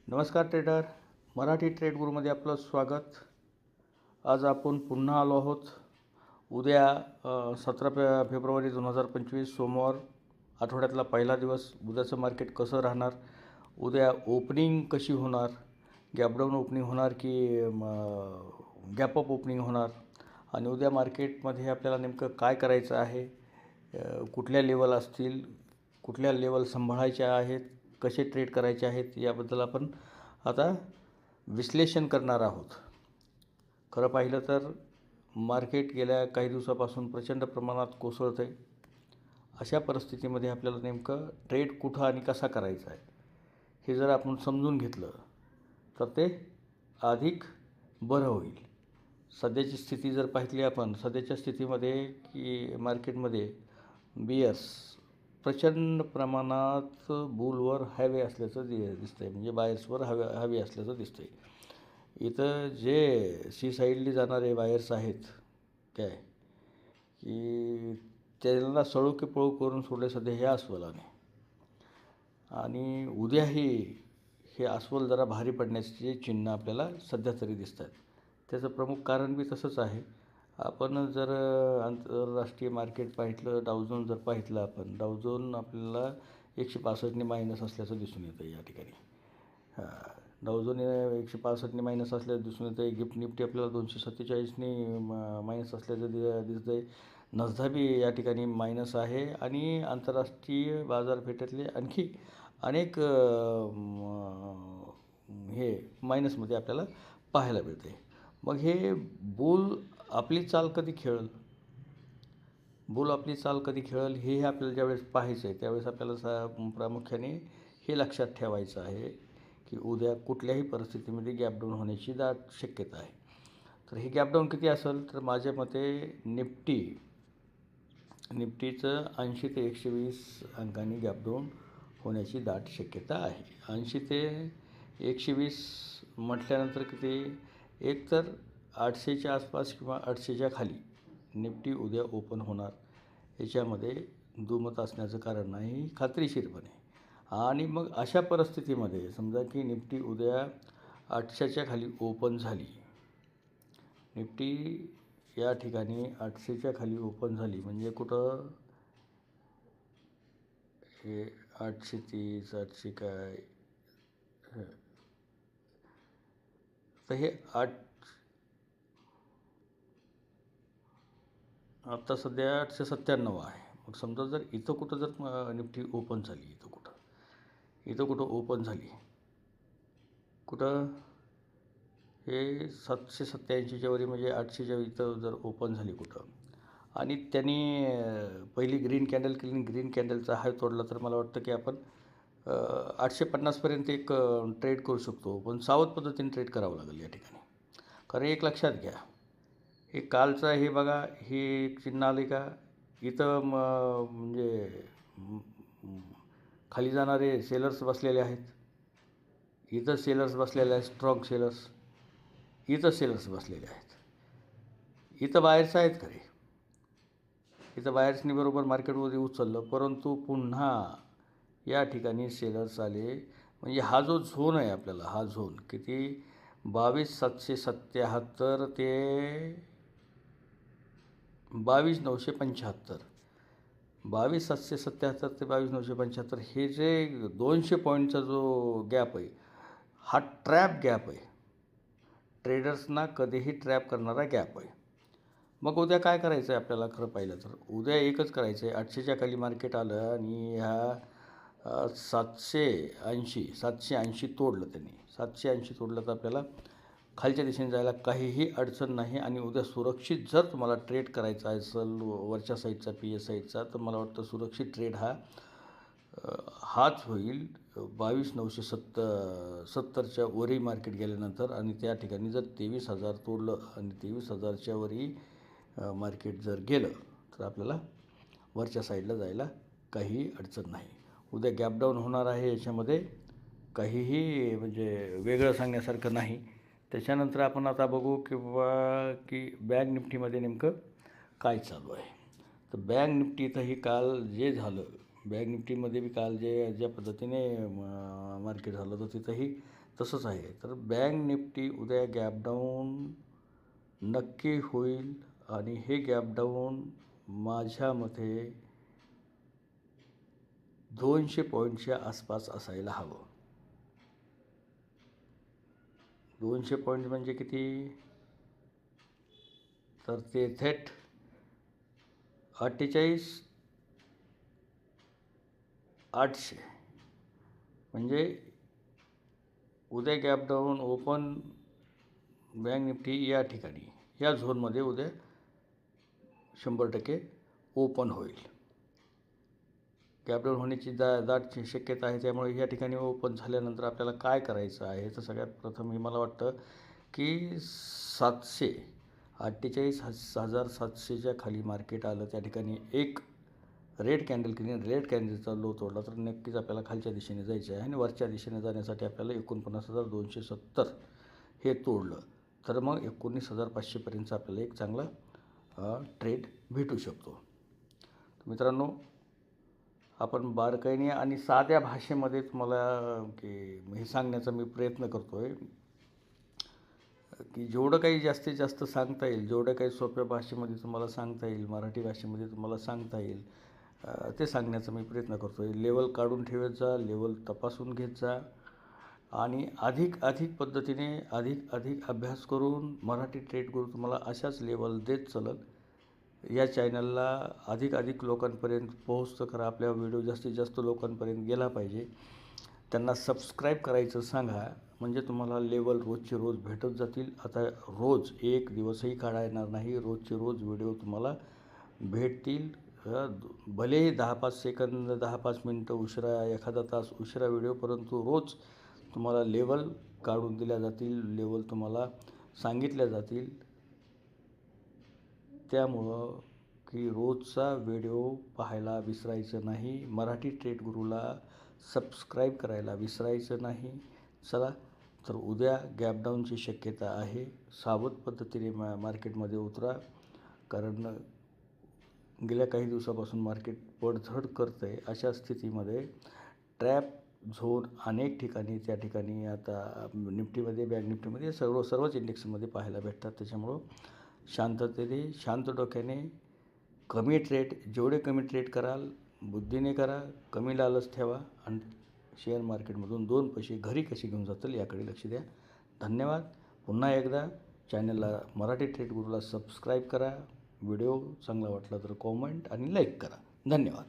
नमस्कार trader. Marathi trade गुरुमध्ये आपलं स्वागत. आज आपण पुन्हा आलो आहोत. उद्या 17 फेब्रुवारी 2025 सोमवार, आठवड्यातला पहिला दिवस. उद्याचं मार्केट कसं राहणार, उद्या ओपनिंग कशी होणार, गॅपडाऊन ओपनिंग होणार की गॅपअप ओपनिंग होणार, आणि उद्या मार्केटमध्ये आपल्याला नेमकं काय करायचं आहे, कुठल्या लेवल असतील, कुठल्या लेवल सांभाळायच्या आहेत, कसे ट्रेड करायचे आहेत, याबद्दल आपण आता विश्लेषण करणार आहोत. खरं पाहिलं तर मार्केट गेल्या काही दिवसापासून प्रचंड प्रमाणात कोसळतं आहे. अशा परिस्थितीमध्ये आपल्याला नेमकं ट्रेड कुठं आणि कसा करायचा आहे हे जर आपण समजून घेतलं तर ते अधिक बरं होईल. सध्याची स्थिती जर पाहिली आपण, सध्याच्या स्थितीमध्ये की मार्केटमध्ये बियर्स प्रचंड प्रमाणात बुलवर हवे असल्याचं दिसतं आहे, म्हणजे बायर्सवर हवे असल्याचं दिसतं आहे. इथं जे सी साईडली जाणारे बायर्स आहेत काय की त्यांना सळू की पळू करून सोडले सध्या हे अस्वलाने. आणि उद्याही हे अस्वल जरा भारी पडण्याचे चिन्ह आपल्याला सध्या तरी दिसत आहेत. त्याचं प्रमुख कारण बी तसंच आहे. आपण जर आंतरराष्ट्रीय मार्केट पाहितलं, डावझोन जर पाहितलं आपण, डावझोन आपल्याला 165ने मायनस असल्याचं दिसून येतं या ठिकाणी. डावझोन 165ने मायनस असल्याचं दिसून येतं आहे. गिफ्ट निफ्टी आपल्याला 247ने मायनस असल्याचं दिसतं आहे. नसदा बी या ठिकाणी मायनस आहे आणि आंतरराष्ट्रीय बाजारपेठेतले आणखी अनेक हे मायनसमध्ये आपल्याला पाहायला मिळते. मग हे बुल आपली चाल कधी खेळेल, बुल आपली चाल कधी खेळेल हे आपल्याला ज्यावेळेस पाहायचं आहे त्यावेळेस आपल्याला प्रामुख्याने हे लक्षात ठेवायचं आहे की उद्या कुठल्याही परिस्थितीमध्ये गॅपडाऊन होण्याची दाट शक्यता आहे. तर हे गॅपडाऊन किती असेल तर माझ्या मते निफ्टीचं 80 ते 120 अंकांनी गॅपडाऊन होण्याची दाट शक्यता आहे. 80 ते 120 म्हटल्यानंतर किती, एक तर 800च्या आसपास किंवा 800च्या खाली निफ्टी उद्या ओपन होणार, याच्यामध्ये दुमत असण्याचं कारण नाही, खात्रीशीरपणे. आणि मग अशा परिस्थितीमध्ये समजा की निफ्टी उद्या 800च्या खाली ओपन झाली, निफ्टी या ठिकाणी 800च्या खाली ओपन झाली म्हणजे कुठं हे 830 800 काय तर हे आता सध्या 897 आहे. मग समजा जर इथं कुठं जर निफ्टी ओपन झाली, इथं कुठं ओपन झाली, कुठं हे 787च्या वरी म्हणजे 800च्या इथं जर ओपन झाली कुठं, आणि त्यांनी पहिली ग्रीन कॅन्डल केली, ग्रीन कॅन्डलचा हाय तोडला, तर मला वाटतं की आपण 850पर्यंत एक ट्रेड करू शकतो. पण सावध पद्धतीने ट्रेड करावं लागेल या ठिकाणी. कारण एक लक्षात घ्या, हे कालचं हे बघा, हे एक चिन्ह आले का इथं म्हणजे खाली जाणारे सेलर्स बसलेले आहेत, इथं सेलर्स बसलेले आहेत, स्ट्रॉंग सेलर्स, इथं सेलर्स बसलेले आहेत, इथं बायर्स आहेत खरे, इथं बायर्सनी बरोबर मार्केटमध्ये उचललं, परंतु पुन्हा या ठिकाणी सेलर्स आले. म्हणजे हा जो झोन आहे आपल्याला, हा झोन किती, 22,777 ते 22,975, 22,777 ते 22,975 हे जे 200 पॉईंटचा जो गॅप आहे, हा ट्रॅप गॅप आहे, ट्रेडर्सना कधीही ट्रॅप करणारा गॅप आहे. मग उद्या काय करायचं आहे आपल्याला, खरं पाहिलं तर उद्या एकच करायचं आहे. 800च्या खाली मार्केट आलं आणि ह्या 780 तोडलं, त्यांनी 780 तोडलं, तर आपल्याला खालच्या दिशेने जायला काहीही अडचण नाही. आणि उद्या सुरक्षित जर तुम्हाला ट्रेड करायचा असेल वरच्या साईडचा, PS साईडचा, तर मला वाटतं सुरक्षित ट्रेड हाच होईल 22,970च्या वरी मार्केट गेल्यानंतर. आणि त्या ठिकाणी जर 23,000 तोडलं आणि 23,000च्या वरी मार्केट जर गेलं तर आपल्याला वरच्या साईडला जायला काहीही अडचण नाही. उद्या गॅपडाऊन होणार आहे, याच्यामध्ये काहीही म्हणजे वेगळं सांगण्यासारखं नाही. त्याच्यानंतर आपण आता बघू की बँक निफ्टीमध्ये नेमकं काय चालू आहे. तर बँक निफ्टीतही काल जे झालं, बँक निफ्टीमध्ये बी काल ज्या पद्धतीने मार्केट झालं, तर तिथंही तसंच आहे. तर बँक निफ्टी उद्या गॅप डाऊन नक्की होईल आणि हे गॅप डाऊन माझ्या मते 200 पॉईंटच्या आसपास असायला हवं. 200 पॉईंट म्हणजे किती? तर ते थेट 48,800 म्हणजे उद्या gap down open bank Nifty या ठिकाणी या झोनमध्ये उद्या 100% ओपन होईल. गॅप डाऊन होण्याची दाट शक्यता आहे. त्यामुळे या ठिकाणी ओपन झाल्यानंतर आपल्याला काय करायचं आहे, तर सगळ्यात प्रथम हे मला वाटतं की 48,700च्या खाली मार्केट आलं, त्या ठिकाणी एक रेड कॅन्डल केली, रेड कॅन्डलचा लो तोडला तर नक्कीच आपल्याला खालच्या दिशेने जायचं आहे आणि वरच्या दिशेने जाण्यासाठी आपल्याला 49,270 हे तोडलं तर मग 19,500पर्यंतचा आपल्याला एक चांगला ट्रेड भेटू शकतो. तर मित्रांनो, आपण बारकाईने आणि साध्या भाषेमध्ये तुम्हाला हे सांगण्याचा मी प्रयत्न करतो आहे की जेवढं काही जास्तीत जास्त सांगता येईल, जेवढं काही सोप्या भाषेमध्ये तुम्हाला सांगता येईल, मराठी भाषेमध्ये तुम्हाला सांगता येईल ते सांगण्याचा मी प्रयत्न करतो आहे. लेवल काढून ठेवत जा, लेवल तपासून घेत जा आणि अधिक पद्धतीने अधिक अभ्यास करून मराठी ट्रेड गुरु तुम्हाला अशाच लेवल देत चलत. या चॅनलला अधिक लोकांपर्यंत पोहोचतं करा. आपल्या व्हिडिओ जास्तीत जास्त लोकांपर्यंत गेला पाहिजे. त्यांना सबस्क्राईब करायचं सांगा, म्हणजे तुम्हाला लेवल रोजचे रोज भेटत जातील. आता रोज एक दिवसही काढा येणार नाही, रोजचे रोज व्हिडिओ तुम्हाला भेटतील. भलेही 10-5 सेकंद 10-5 मिनटं उशिरा, एखादा तास उशिरा व्हिडिओ, परंतु रोज तुम्हाला लेवल काढून दिल्या जातील, लेवल तुम्हाला सांगितल्या जातील. त्यामुळं की रोजचा व्हिडिओ पाहायला विसरायचं नाही, मराठी ट्रेड गुरुला सबस्क्राईब करायला विसरायचं नाही. चला तर उद्या गॅप डाऊनची शक्यता आहे. सावध पद्धतीने मार्केटमध्ये उतरा, कारण गेल्या काही दिवसापासून मार्केट पडझड करतं आहे. अशा स्थितीमध्ये ट्रॅप झोन अनेक ठिकाणी, त्या ठिकाणी आता निफ्टीमध्ये, बँक निफ्टीमध्ये सर्वच इंडेक्समध्ये पाहायला भेटतात. त्याच्यामुळं शांततेने, शांत डोक्याने जेवढे कमी ट्रेड कराल बुद्धीने करा, कमी लालच ठेवा आणि शेअर मार्केटमधून 2 पैसे घरी कसे घेऊन जातील याकडे लक्ष द्या. धन्यवाद. पुन्हा एकदा चॅनलला मराठी ट्रेड गुरुला सबस्क्राईब करा. व्हिडिओ चांगला वाटला तर कॉमेंट आणि लाईक करा. धन्यवाद.